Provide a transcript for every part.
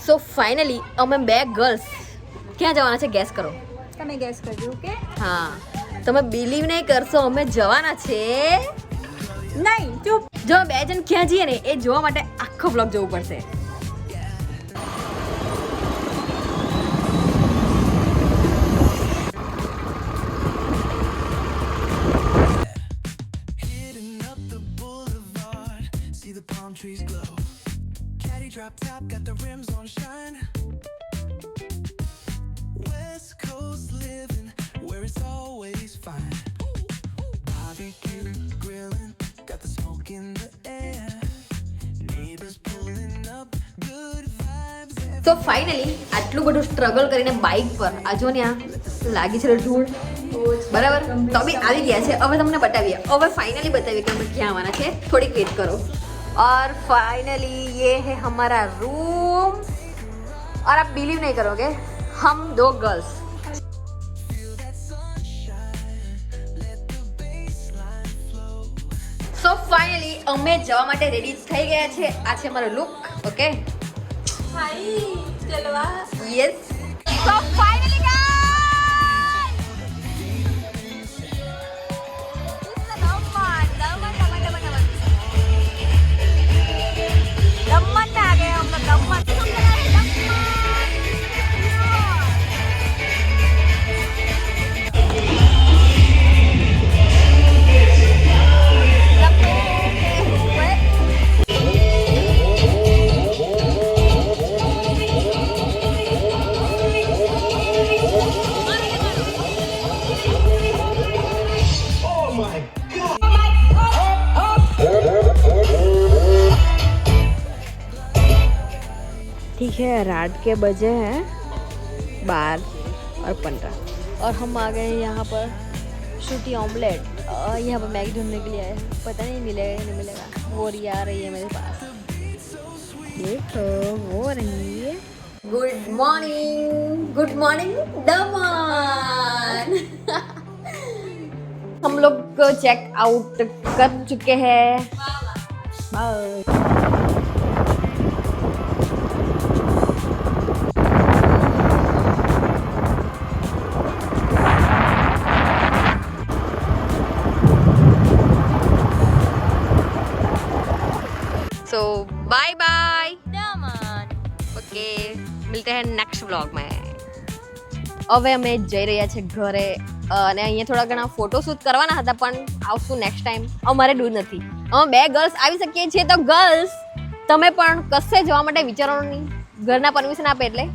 So finally અમે બે girls ક્યાં જવાના છે ગેસ કરો. તમે ગેસ કરજો કે હા તમે બિલીવ નહીં કરશો અમે જવાના છે નહીં ચૂપ. જો બે જણ ક્યાં જઈએ ને એ જોવા માટે આખો બ્લોગ જોવું પડશે. Trees glow. Caddy drop top, got the rims on shine. West Coast living, where it's always fine. Barbecue grilling, got the smoke in the air. Neighbors pulling up, good vibes. તો finally આટલું બધું struggle કરીને bike પર આ જો ને આ લાગી છે ધૂળ બરાબર તો બી આવી ગયા છે. હવે તમને બતાવીએ હવે ફાઇનલી બતાવીએ કે અમે ક્યાં આવવાના છે. થોડીક વેટ કરો. और फाइनली ये है हमारा रूम और आप बिलीव नहीं करोगे हम दो गर्ल्स सो फाइनली અમે જવા માટે રેડી થઈ ગયા છે. આ છે અમારો લુક. ઓકે હાઈ ચલવા યસ સો ફાઇનલી ठीक है. रात के बजे हैं 12:15 और हम आ गए हैं यहाँ पर शूटी ऑमलेट. यहाँ पर मैगी ढूंढने के लिए आए. पता नहीं मिलेगा नहीं मिलेगा. वो रही आ रही है मेरे पास. देखो वो रही है. गुड मॉर्निंग दमन. हम लोग चेक आउट कर चुके हैं. बाय. सो बाय बाय દમન. ओके मिलते हैं नेक्स्ट व्लॉग में. હવે અમે જઈ રહ્યા છે ઘરે અને અહીંયા થોડા ઘણા ફોટોશૂટ કરવાના હતા પણ આવશું નેક્સ્ટ ટાઈમ. અમારે દૂર નથી. અમે બે ગર્લ્સ આવી શકીએ છીએ તો ગર્લ્સ તમે પણ કશે જવા માટે વિચારવાનું નહીં. ઘરના પરમિશન આપે એટલે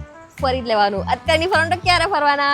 ફરી જ લેવાનું. અત્યારની ફરવાનું તો ક્યારે ફરવાના.